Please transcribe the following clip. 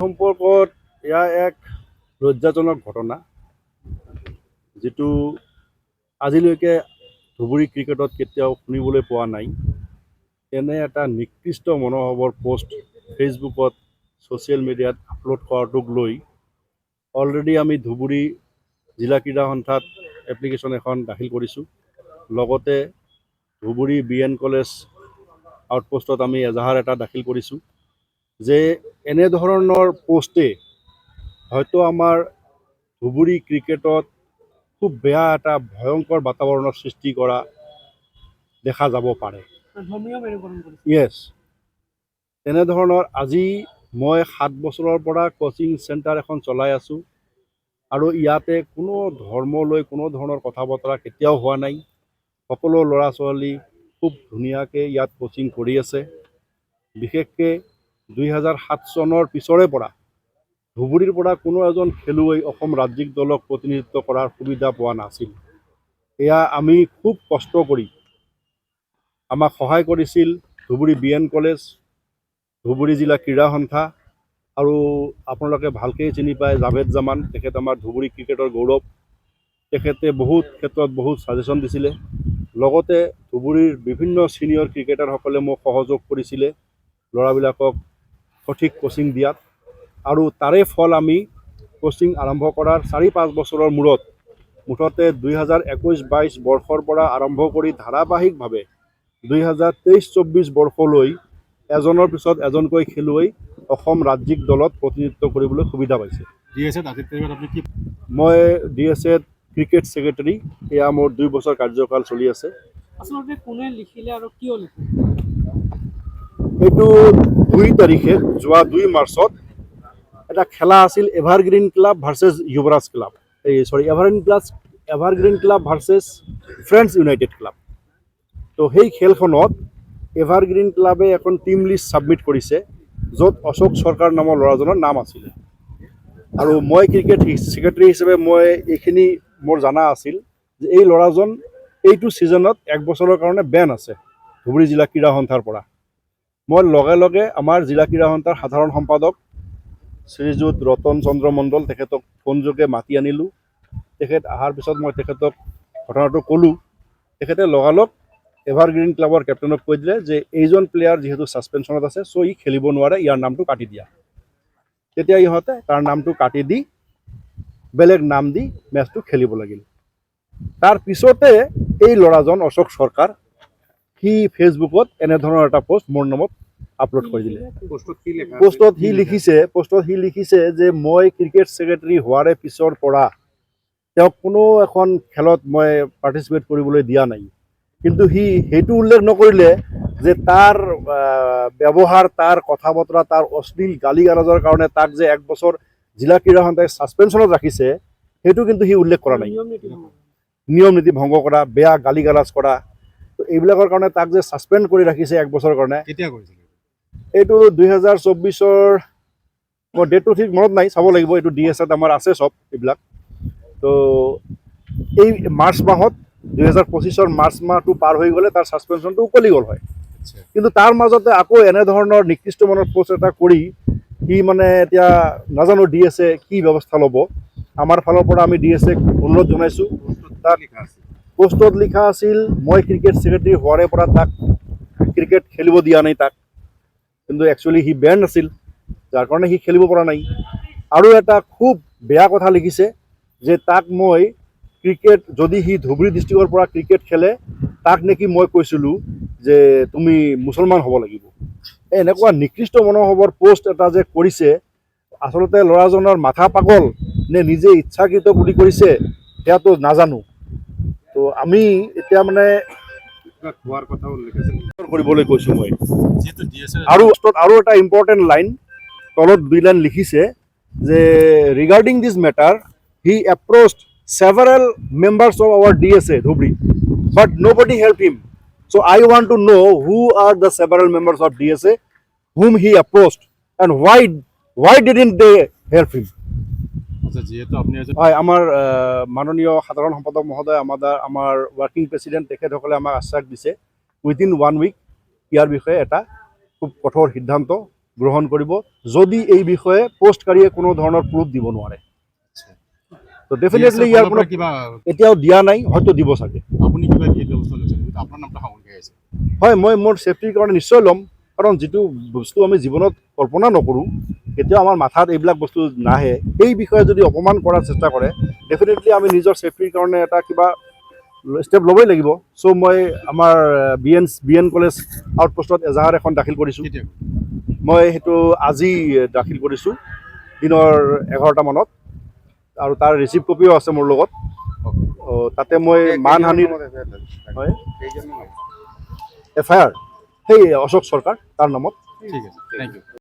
সম্পৰ্কত এয়া এক লজ্জাজনক ঘটনা, যিটো আজিলৈকে ধুবুৰী ক্ৰিকেটত কেতিয়াও শুনিবলৈ পোৱা নাই। এনে এটা নিকৃষ্ট মনোভাৱৰ পোষ্ট ফেচবুকত ছ'চিয়েল মিডিয়াত আপলোড কৰাটোক লৈ অলৰেডি আমি ধুবুৰী জিলা ক্ৰীড়া সন্থাত এপ্লিকেশ্যন এখন দাখিল কৰিছোঁ। লগতে ধুবুৰী BN কলেজ আউটপোষ্টত আমি এজাহাৰ এটা দাখিল কৰিছোঁ যে এনেধৰণৰ পোষ্টে হয়তো আমাৰ ধুবুৰী ক্ৰিকেটত খুব বেয়া এটা ভয়ংকৰ বাতাবৰণৰ সৃষ্টি কৰা দেখা যাব পাৰে। য়েছ, তেনেধৰণৰ আজি মই 7 বছৰৰ পৰা কোচিং চেণ্টাৰ এখন চলাই আছোঁ আৰু ইয়াতে কোনো ধৰ্ম লৈ কোনো ধৰণৰ কথা বতৰা কেতিয়াও হোৱা নাই। সকলো ল'ৰা ছোৱালী খুব ধুনীয়াকৈ ইয়াত কোচিং কৰি আছে। বিশেষকৈ 2007 চনৰ পিছৰে পৰা ধুবুৰীৰ পৰা কোনো এজন খেলুৱৈ অসম ৰাজ্যিক দলক প্ৰতিনিধিত্ব কৰাৰ সুবিধা পোৱা নাছিল। এয়া আমি খুব কষ্ট কৰি আমাক সহায় কৰিছিল ধুবুৰী BN কলেজ, ধুবুৰী জিলা ক্ৰীড়া সন্থা আৰু আপোনালোকে ভালকৈ চিনি পায় জাভেদ জামান, তেখেত আমাৰ ধুবুৰী ক্ৰিকেটৰ গৌৰৱ। তেখেতে বহুত ক্ষেত্ৰত বহুত ছাজেশ্যন দিছিলে। লগতে ধুবুৰীৰ বিভিন্ন ছিনিয়ৰ ক্ৰিকেটাৰসকলে মোক সহযোগ কৰিছিলে ল'ৰাবিলাকক সঠিক কোচিং দিয়াত, আৰু তাৰে ফল আমি কোচিং আৰম্ভ কৰাৰ 4-5 বছৰৰ মূৰত মুঠতে 2021-22 বৰ্ষৰ পৰা আৰম্ভ কৰি ধাৰাবাহিকভাৱে 2023-24 বৰ্ষলৈ এজনৰ পিছত এজনকৈ খেলুৱৈ অসম ৰাজ্যিক দলত প্ৰতিনিধিত্ব কৰিবলৈ সুবিধা পাইছে। মই DSAত ক্ৰিকেট ছেক্ৰেটাৰী। এয়া মোৰ 2 বছৰ কাৰ্যকাল চলি আছে। আচলতে কোনে লিখিলে আৰু কিয় লিখিলে? এইটো 2 তাৰিখে যোৱা 2 মাৰ্চত এটা খেলা আছিল evergreen club versus Yuvraj club, evergreen club versus friends united club. তো সেই খেলখনত এভাৰগ্ৰীণ ক্লাবে এখন টিম লিষ্ট ছাবমিট কৰিছে, য'ত অশোক চৰকাৰ নামৰ ল'ৰাজনৰ নাম আছিলে। আৰু মই ক্ৰিকেট ছেক্ৰেটাৰী হিচাপে মই এইখিনি মোৰ জনা আছিল যে এই ল'ৰাজন এইটো ছিজনত 1 বছৰৰ কাৰণে বেন আছে ধুবুৰী জিলা ক্ৰীড়া সন্থাৰ পৰা। মই লগে লগে আমাৰ জিলা ক্ৰীড়া সন্থাৰ সাধাৰণ সম্পাদক শ্ৰীযুত ৰতন চন্দ্ৰ মণ্ডল, তেখেতক ফোনযোগে মাতি আনিলোঁ। তেখেত অহাৰ পিছত মই তেখেতক ঘটনাটো ক'লোঁ। তেখেতে লগালগ এভাৰগ্ৰীণ ক্লাবৰ কেপ্টেইনক কৈ দিলে যে এইজন প্লেয়াৰ যিহেতু ছাছপেনশ্যনত আছে, চ' ই খেলিব নোৱাৰে, ইয়াৰ নামটো কাটি দিয়া। তেতিয়া ইহঁতে তাৰ নামটো কাটি দি বেলেগ নাম দি মেচটো খেলিব লাগিল। তাৰ পিছতে এই ল'ৰাজন অশোক চৰকাৰ সি ফেচবুকত এনেধৰণৰ এটা পোষ্ট মোৰ নামত আপলোড কৰি দিলে। পোষ্টত সি লিখিছে যে মই ক্ৰিকেট ছেক্ৰেটাৰী হোৱাৰে পিছৰ পৰা তেওঁক কোনো এখন খেলত মই পাৰ্টিচিপেট কৰিবলৈ দিয়া নাই। কিন্তু সি সেইটো উল্লেখ নকৰিলে যে তাৰ ব্যৱহাৰ, তাৰ কথা বতৰা, তাৰ অশ্লীল গালি গালাজৰ কাৰণে তাক যে 1 বছৰ জিলা ক্ৰীড়া সন্থাই ছাছপেনশ্যনত ৰাখিছে, সেইটো কিন্তু সি উল্লেখ কৰা নাই। নিয়ম নীতি ভংগ কৰা, বেয়া গালি গালাজ কৰা, তো এইবিলাকৰ কাৰণে তাক যে ছাছপেণ্ড কৰি ৰাখিছে 1 বছৰৰ কাৰণে। কেতিয়া কৰিছিল এইটো 2024-ৰ, মোৰ ডেটটো ঠিক মনত নাই, চাব লাগিব। এইটো DSAত আমাৰ আছে চব এইবিলাক। তো এই মাৰ্চ মাহত 2025-ৰ মাৰ্চ মাহটো পাৰ হৈ গ'লে তাৰ ছাছপেনশ্যনটো উকলি গ'ল হয়। কিন্তু তাৰ মাজতে আকৌ এনেধৰণৰ নিকৃষ্ট মনৰ পোষ্ট এটা কৰি সি মানে এতিয়া নাজানো DSA কি ব্যৱস্থা ল'ব। আমাৰ ফালৰ পৰা আমি DSAক অনুৰোধ জনাইছোঁ। তাক পোষ্টত লিখা আছিল মই ক্ৰিকেট ছেক্ৰেটাৰী হোৱাৰে পৰা তাক ক্ৰিকেট খেলিব দিয়া নাই তাক, কিন্তু একচুৱেলি সি বেন আছিল, যাৰ কাৰণে সি খেলিব পৰা নাই। আৰু এটা খুব বেয়া কথা লিখিছে যে তাক মই ক্ৰিকেট, যদি সি ধুবুৰী ডিষ্ট্ৰিক্টৰ পৰা ক্ৰিকেট খেলে, তাক নেকি মই কৈছিলোঁ যে তুমি মুছলমান হ'ব লাগিব। এনেকুৱা নিকৃষ্ট মনোভাৱৰ পোষ্ট এটা যে কৰিছে, আচলতে ল'ৰাজনৰ মাথা পাগল নে নিজে ইচ্ছাকৃত বুলি কৰিছে সেয়াটো নাজানো। তো আমি এতিয়া মানে কৰিবলৈ কৈছোঁ মই। আৰু এটা ইম্পৰ্টেণ্ট লাইন তলত 2 লাইন লিখিছে যে regarding this matter he approached several members of our DSA Dhubri, but nobody helped him. So I want to know who are the several members of DSA whom he approached and why didn't they help him? হয়, আমাৰ মাননীয় সাধাৰণ সম্পাদক মহোদয়, আমাৰ working president, তেখেতসকলে আমাক আশ্বাস দিছে উইদিন 1 উইক ইয়াৰ বিষয়ে এটা খুব কঠোৰ সিদ্ধান্ত গ্ৰহণ কৰিব যদি এই বিষয়ে পোষ্টকাৰীয়ে কোনো ধৰণৰ প্ৰুফ দিব নোৱাৰে। তো ডেফিনেটলি ইয়াৰ কোনো এতিয়াও দিয়া নাই, হয়তো দিব চাগে। আপুনি কিবা ব্যৱস্থা লৈছে আপোনাৰ নামটো সামৰি আছে? হয়, মই মোৰ ছেফটিৰ কাৰণে নিশ্চয় ল'ম, কাৰণ যিটো বস্তু আমি জীৱনত কল্পনা নকৰোঁ, কেতিয়াও আমাৰ মাথাত এইবিলাক বস্তু নাহে, সেই বিষয়ে যদি অপমান কৰাৰ চেষ্টা কৰে, ডেফিনেটলি আমি নিজৰ ছেফটিৰ কাৰণে এটা কিবা ষ্টেপ ল'বই লাগিব। চ' মই আমাৰ বি এন কলেজ আউটপোষ্টত এজাহাৰ এখন দাখিল কৰিছোঁ। মই সেইটো আজি দাখিল কৰিছোঁ দিনৰ 11টা মানত, আৰু তাৰ ৰিচিপ্ট কপিও আছে মোৰ লগত। তাতে মই মানহানিৰ হয় FIR সেই অশোক চৰকাৰ তাৰ নামত। ঠিক আছে, থেংক ইউ।